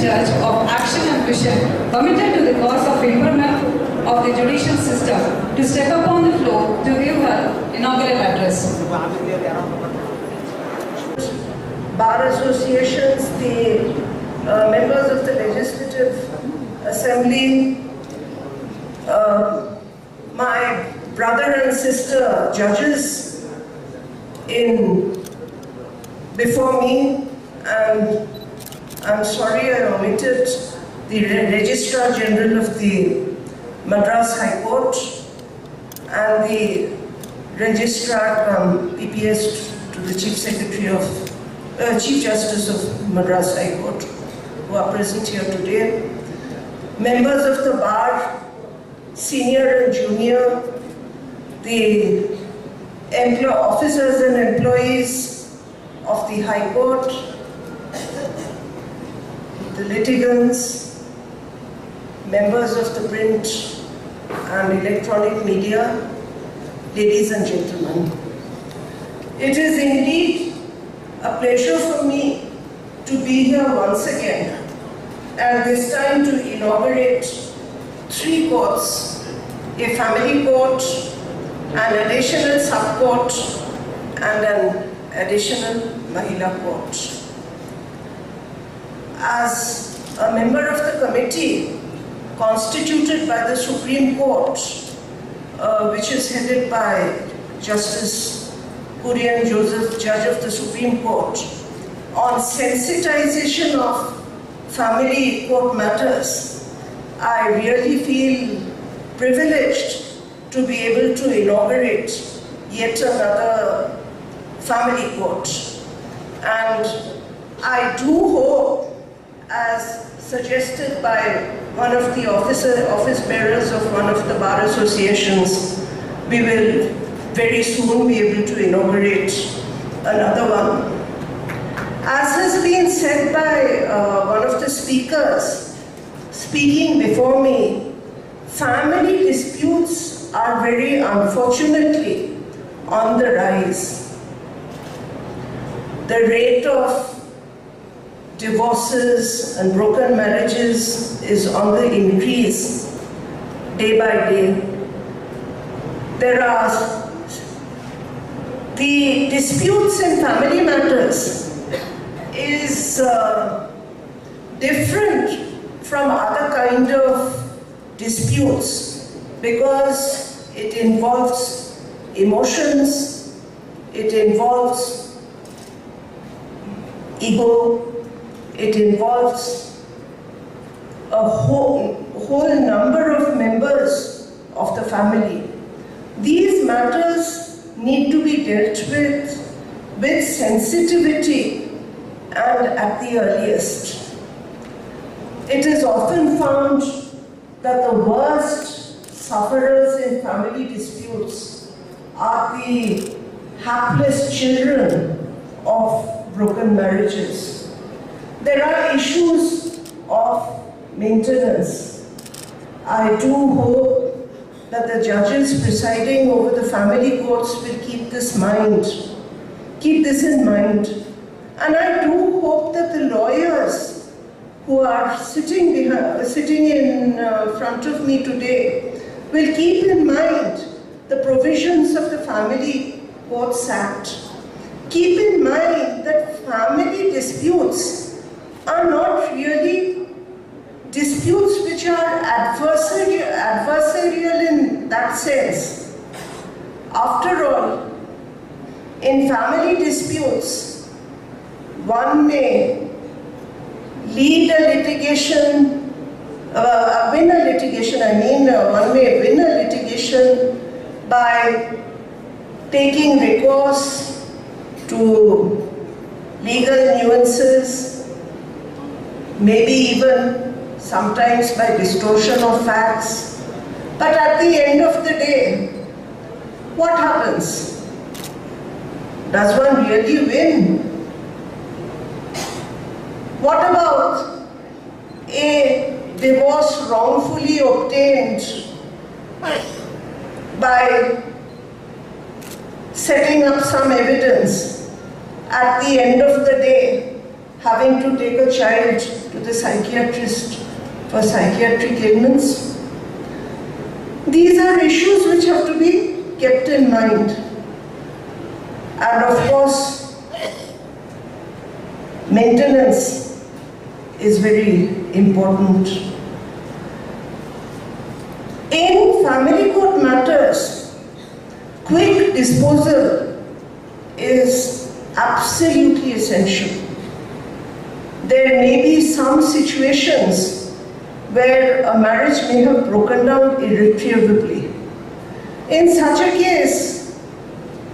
judge of action and vision committed to the cause of improvement of the judicial system to step upon the floor to give her inaugural address. Bar associations, the members of the Legislative Assembly, my brother and sister judges before me, and I'm sorry I omitted the Registrar General of the Madras High Court and the Registrar PPS to the Chief Secretary of Chief Justice of Madras High Court, who are present here today, members of the bar, senior and junior, the officers and employees of the High Court, the litigants, members of the print and electronic media, ladies and gentlemen. It is indeed a pleasure for me to be here once again, and this time to inaugurate 3 courts, a family court, an additional sub-court, and an additional Mahila court. As a member of the committee constituted by the Supreme Court, which is headed by Justice Kurian Joseph, Judge of the Supreme Court, on sensitization of family court matters, I really feel privileged to be able to inaugurate yet another family court. And I do hope, as suggested by one of the office bearers of one of the bar associations, we will very soon be able to inaugurate another one. As has been said by one of the speakers speaking before me, family disputes are very unfortunately on the rise. The rate of divorces and broken marriages is on the increase day by day. The disputes in family matters is different from other kind of disputes because it involves emotions, it involves ego, it involves a whole number of members of the family. These matters need to be dealt with sensitivity and at the earliest. It is often found that the worst sufferers in family disputes are the hapless children of broken marriages. There are issues of maintenance. I do hope that the judges presiding over the family courts will keep this in mind. And I do hope that the lawyers who are sitting in front of me today will keep in mind the provisions of the Family Courts Act. Keep in mind that family disputes are not really disputes which are adversarial in that sense. After all, in family disputes, one may lead a litigation, one may win a litigation by taking recourse to legal nuances, maybe even sometimes by distortion of facts. But at the end of the day, what happens? Does one really win? What about a divorce wrongfully obtained by setting up some evidence? At the end of the day, having to take a child to the psychiatrist for psychiatric ailments. These are issues which have to be kept in mind. And of course, maintenance is very important. In family court matters, quick disposal is absolutely essential. There may be some situations where a marriage may have broken down irretrievably. In such a case,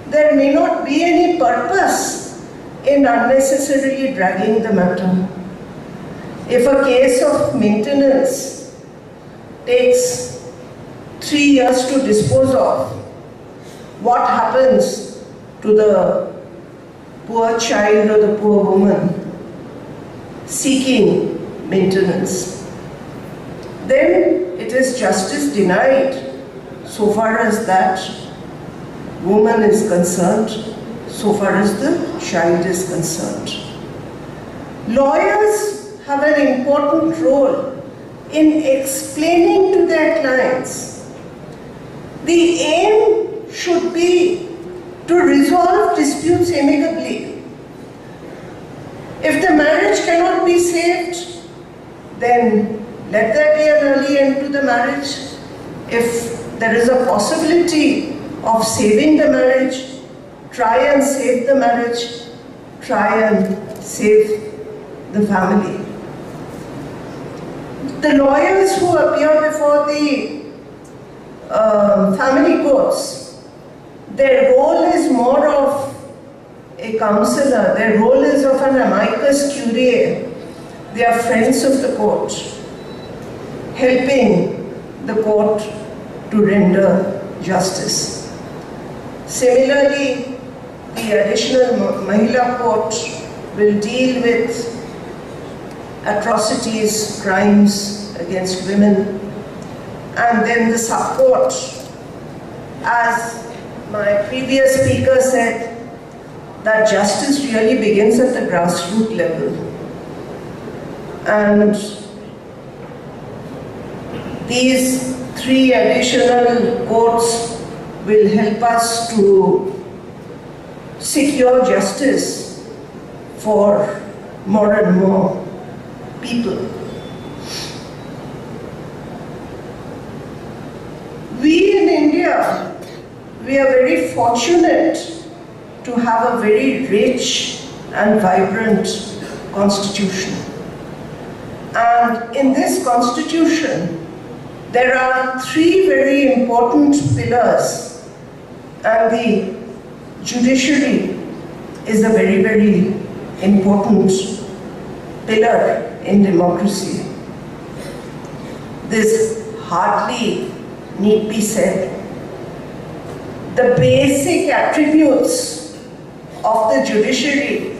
there may not be any purpose in unnecessarily dragging the matter. If a case of maintenance takes 3 years to dispose of, what happens to the poor child or the poor woman seeking maintenance? Then it is justice denied so far as that woman is concerned, so far as the child is concerned. Lawyers have an important role in explaining to their clients. The aim should be to resolve disputes amicably. If the marriage cannot be saved, then let there be an early end to the marriage. If there is a possibility of saving the marriage, try and save the marriage, try and save the family. The lawyers who appear before the family courts, their role is more of a counselor, their role is of an amicus curiae. They are friends of the court, helping the court to render justice. Similarly, the additional Mahila court will deal with atrocities, crimes against women. And then the sub-court, as my previous speaker said, that justice really begins at the grassroots level. And these 3 additional courts will help us to secure justice for more and more people. We in India, we are very fortunate to have a very rich and vibrant constitution. And in this constitution, there are 3 very important pillars, and the judiciary is a very, very important pillar in democracy. This hardly need be said. The basic attributes of the judiciary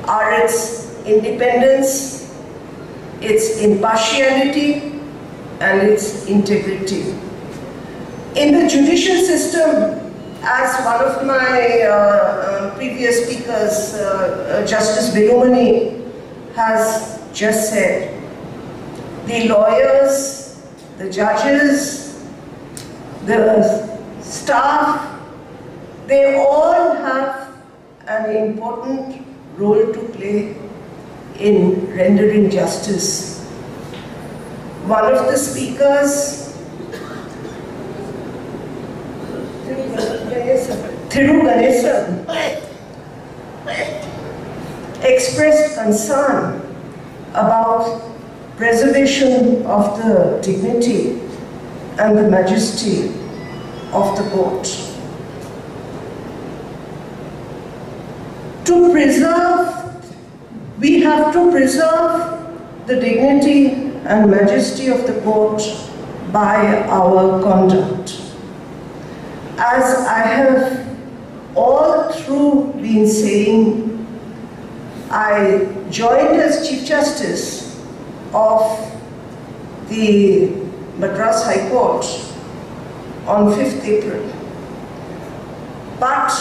are its independence, its impartiality, and its integrity. In the judicial system, as one of my previous speakers, Justice Bilumani, has just said, the lawyers, the judges, the staff, they all have an important role to play in rendering justice. One of the speakers, Thiru Ganesan, expressed concern about preservation of the dignity and the majesty of the court. To preserve, we have to preserve the dignity and majesty of the court by our conduct. As I have all through been saying, I joined as Chief Justice of the Madras High Court on 5th April. But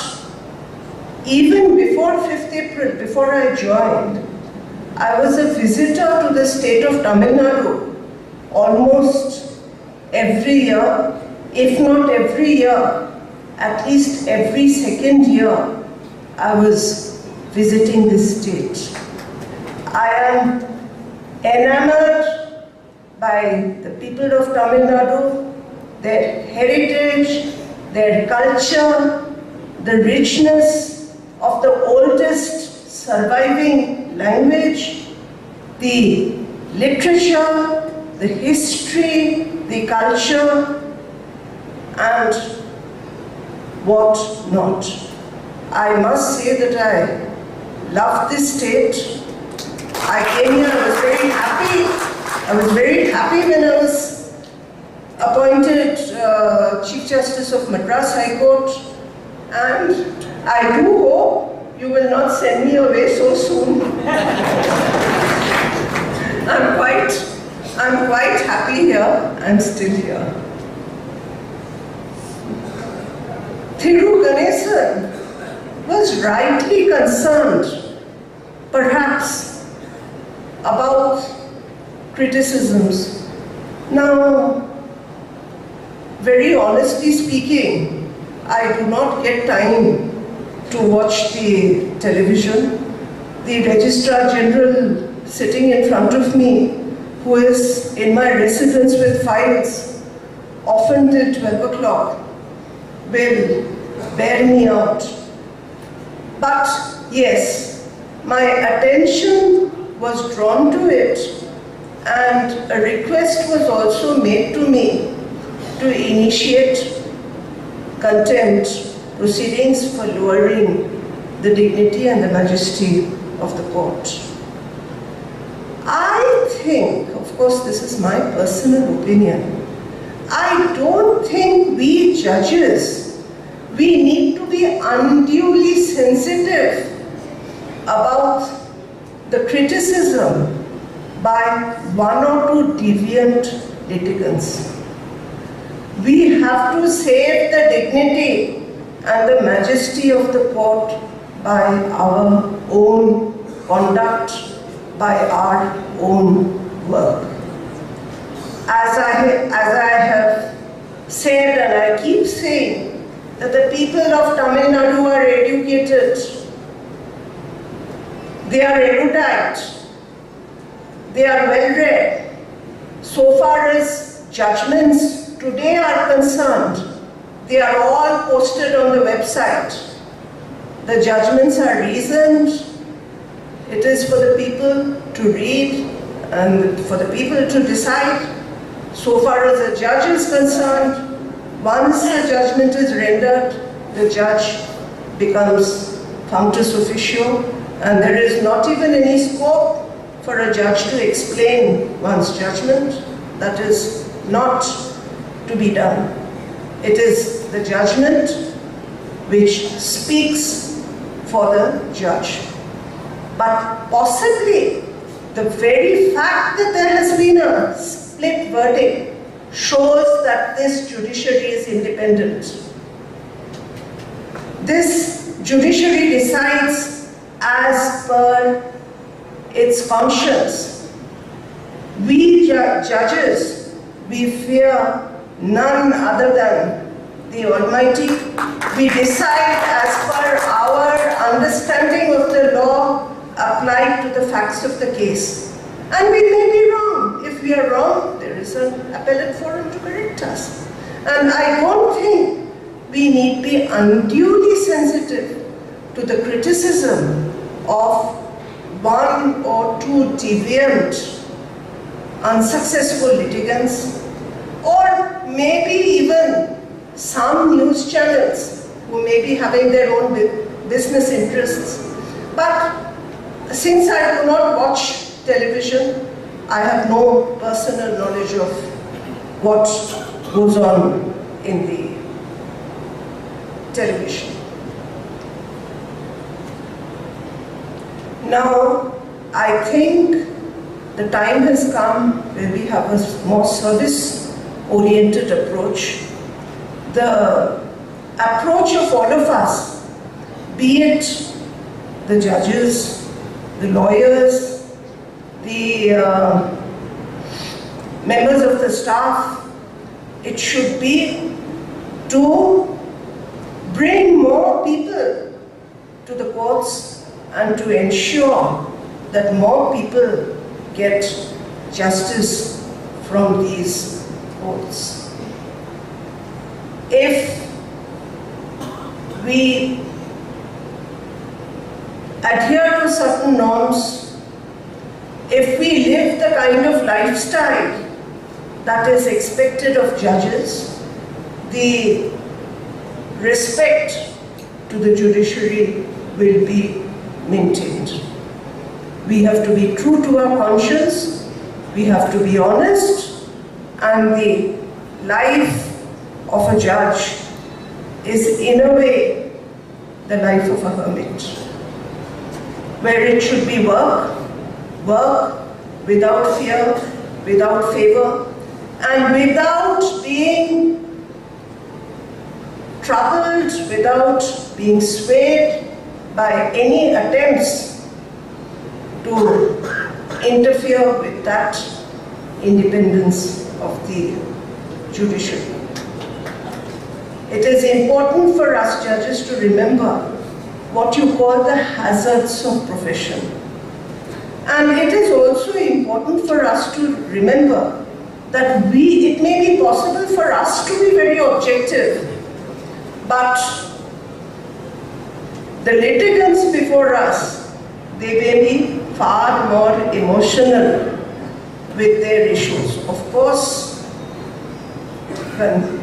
even before 5th April, before I joined, I was a visitor to the state of Tamil Nadu almost every year, if not every year, at least every second year, I was visiting this state. I am enamored by the people of Tamil Nadu, their heritage, their culture, the richness of the oldest surviving language, the literature, the history, the culture, and what not. I must say that I love this state. I came here, I was very happy. I was very happy when I was appointed Chief Justice of Madras High Court, and I do hope you will not send me away so soon. I'm quite happy here. I'm still here. Thiru Ganesan was rightly concerned, perhaps, about criticisms. Now, very honestly speaking, I do not get time to watch the television. The Registrar General sitting in front of me, who is in my residence with files, often till 12 o'clock, will bear me out. But yes, my attention was drawn to it, and a request was also made to me to initiate contempt proceedings for lowering the dignity and the majesty of the court. I think, of course this is my personal opinion, I don't think we judges, we need to be unduly sensitive about the criticism by one or two deviant litigants. We have to save the dignity and the majesty of the court by our own conduct, by our own work. As I have said, and I keep saying, that the people of Tamil Nadu are educated, they are erudite, they are well-read. So far as judgments today are concerned, they are all posted on the website. The judgments are reasoned. It is for the people to read and for the people to decide. So far as the judge is concerned, once the judgment is rendered, the judge becomes functus officio, and there is not even any scope for a judge to explain one's judgment. That is not to be done. It is the judgment which speaks for the judge. But possibly the very fact that there has been a split verdict shows that this judiciary is independent. This judiciary decides as per its conscience. We judges, we fear none other than the Almighty. We decide as per our understanding of the law applied to the facts of the case. And we may be wrong. If we are wrong, there is an appellate forum to correct us. And I don't think we need be unduly sensitive to the criticism of one or two deviant, unsuccessful litigants, or maybe even some news channels who may be having their own business interests. But since I do not watch television, I have no personal knowledge of what goes on in the television. Now, I think the time has come where we have a more service-oriented approach. The approach of all of us, be it the judges, the lawyers, the members of the staff, it should be to bring more people to the courts and to ensure that more people get justice from these courts. If we adhere to certain norms, if we live the kind of lifestyle that is expected of judges, the respect to the judiciary will be maintained. We have to be true to our conscience, we have to be honest, and the life of a judge is in a way the life of a hermit, where it should be work without fear, without favor, and without being troubled, without being swayed by any attempts to interfere with that independence of the judiciary. It is important for us judges to remember what you call the hazards of profession. And it is also important for us to remember that it may be possible for us to be very objective, but the litigants before us, they may be far more emotional with their issues. Of course, when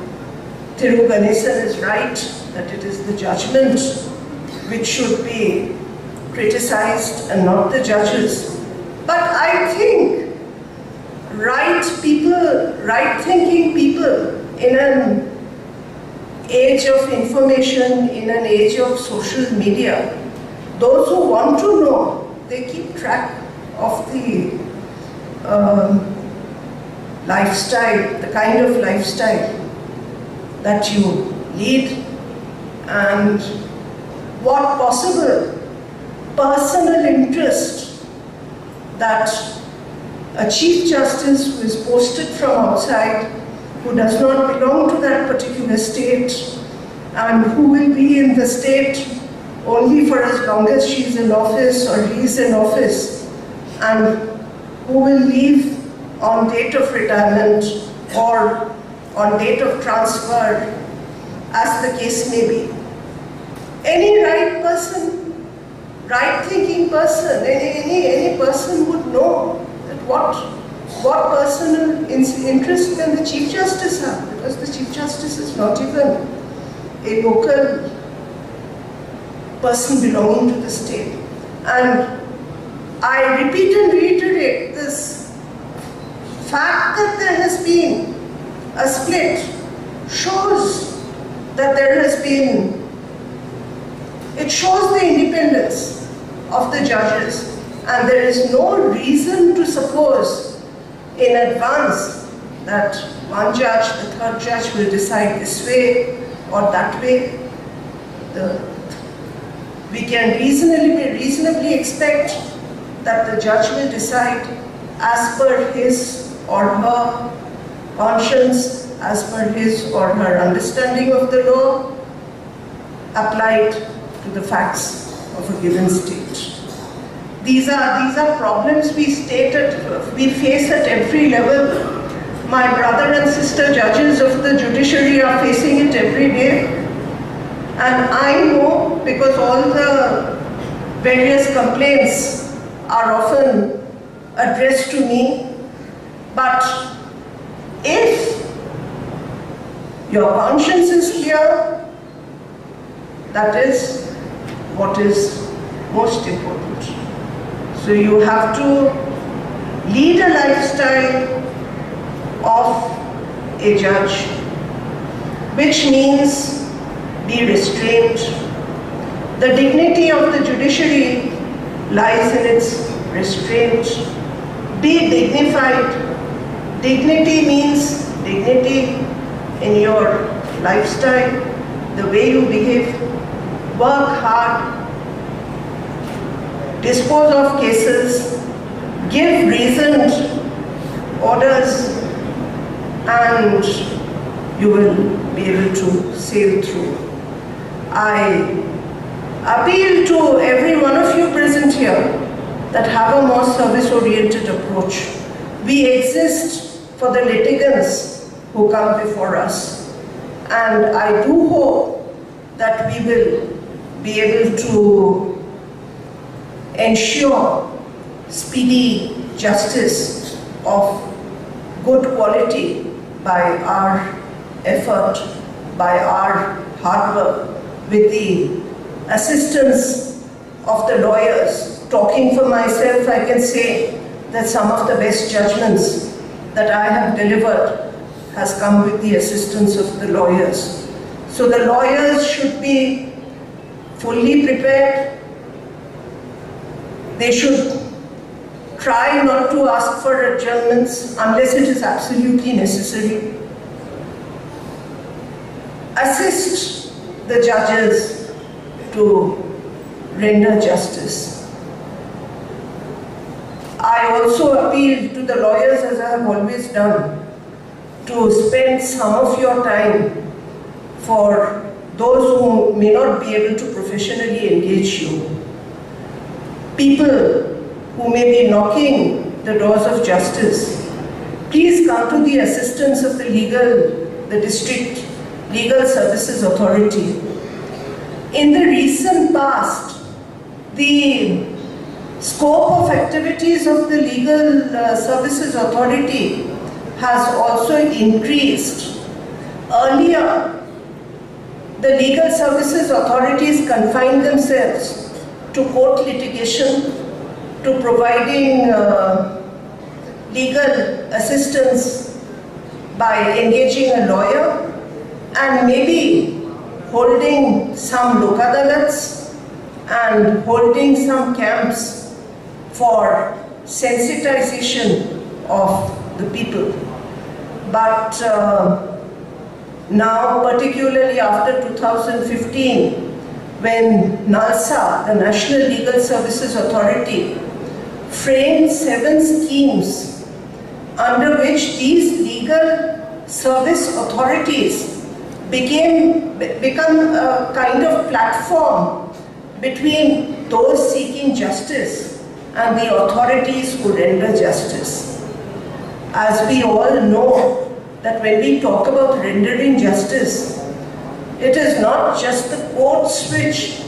Thiru Ganesan is right that it is the judgment which should be criticized and not the judges. But I think right-thinking people in an age of information, in an age of social media, those who want to know, they keep track of the lifestyle, the kind of lifestyle that you lead, and what possible personal interest that a Chief Justice who is posted from outside, who does not belong to that particular state, and who will be in the state only for as long as she is in office or he is in office, and who will leave on date of retirement or on date of transfer, as the case may be. Any right person, right-thinking person, any person would know that what personal interest can the Chief Justice have, because the Chief Justice is not even a local person belonging to the state. And I repeat and reiterate, this fact that there has been a split shows that there has been, it shows the independence of the judges, and there is no reason to suppose in advance that one judge, the third judge, will decide this way or that way. We can reasonably expect that the judge will decide as per his or her conscience, as per his or her understanding of the law, applied to the facts of a given state. These are problems we face at every level. My brother and sister judges of the judiciary are facing it every day. And I know, because all the various complaints are often addressed to me, but if your conscience is clear, that is what is most important. So you have to lead a lifestyle of a judge, which means be restrained. The dignity of the judiciary lies in its restraint. Be dignified. Dignity means dignity in your lifestyle, the way you behave. Work hard. Dispose of cases. give reasoned orders, and you will be able to sail through. I appeal to every one of you present here that have a more service-oriented approach. We exist for the litigants who come before us, and I do hope that we will be able to ensure speedy justice of good quality by our effort, by our hard work, with the assistance of the lawyers. Talking for myself, I can say that some of the best judgments that I have delivered has come with the assistance of the lawyers. So the lawyers should be fully prepared. They should try not to ask for adjournments unless it is absolutely necessary. Assist the judges to render justice. I also appeal to the lawyers, as I have always done, to spend some of your time for those who may not be able to professionally engage you. People who may be knocking the doors of justice, please come to the assistance of the District Legal Services Authority. In the recent past, the scope of activities of the Legal Services Authority has also increased. Earlier, the legal services authorities confined themselves to court litigation, to providing legal assistance by engaging a lawyer, and maybe holding some lok adalats and holding some camps for sensitization of the people. But now, particularly after 2015, when NALSA, the National Legal Services Authority, framed 7 schemes under which these legal service authorities become a kind of platform between those seeking justice and the authorities who render justice. As we all know, that when we talk about rendering justice, it is not just the courts which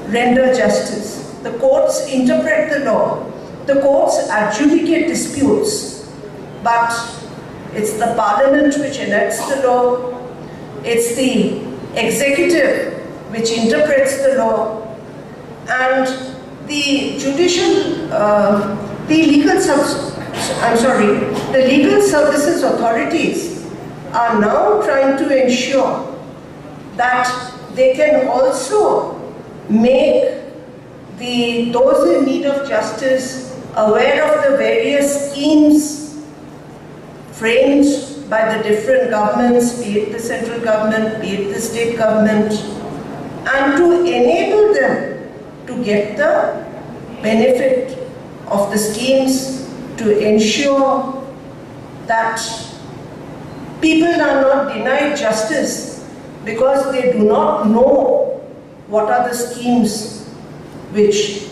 render justice. The courts interpret the law. The courts adjudicate disputes. But it's the parliament which enacts the law. It's the executive which interprets the law. And the the legal services authorities are now trying to ensure that they can also make those in need of justice aware of the various schemes framed by the different governments, be it the central government, be it the state government, and to enable them to get the benefit of the schemes, to ensure that people are not denied justice because they do not know what are the schemes which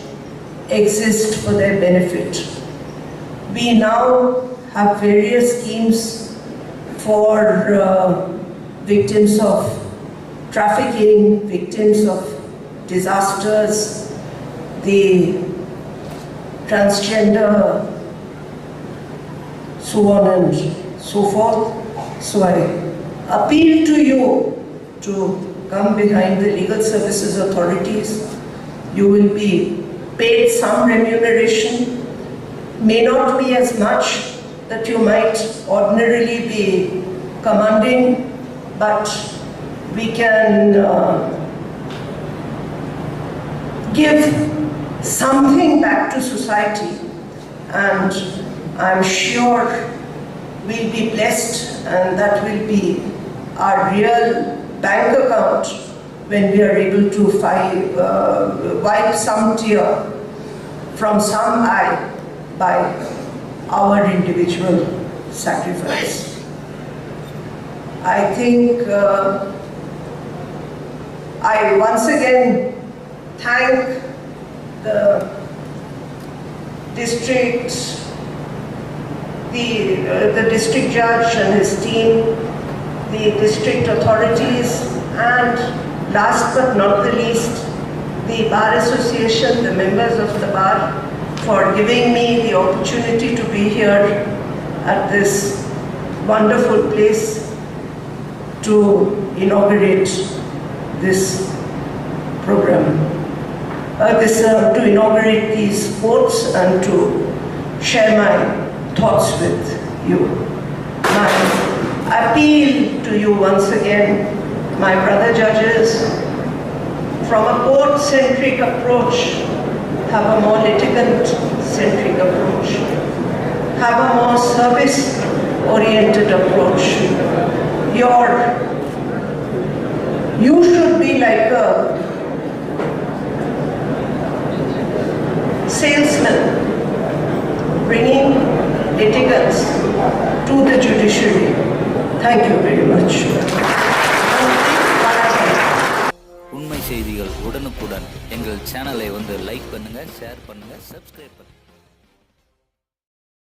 exist for their benefit. We now have various schemes for victims of trafficking, victims of disasters, the transgender, so on and so forth. So I appeal to you to come behind the legal services authorities. You will be paid some remuneration, may not be as much that you might ordinarily be commanding, but we can give something back to society, and I'm sure we'll be blessed, and that will be our real bank account when we are able to wipe some tear from some eye by our individual sacrifice. I think I once again thank the district, the district judge and his team, the district authorities, and last but not the least, the Bar Association, the members of the bar, for giving me the opportunity to be here at this wonderful place to inaugurate this program. To inaugurate these courts and to share my thoughts with you. My appeal to you once again, my brother judges, from a court-centric approach, have a more litigant-centric approach, have a more service-oriented approach. You should be like a salesman bringing litigants to the judiciary. Thank you very much. உண்மை செய்திகள் உடனுக்குடன் எங்கள் சேனலை like பண்ணுங்க, share பண்ணுங்க, subscribe பண்ணுங்க.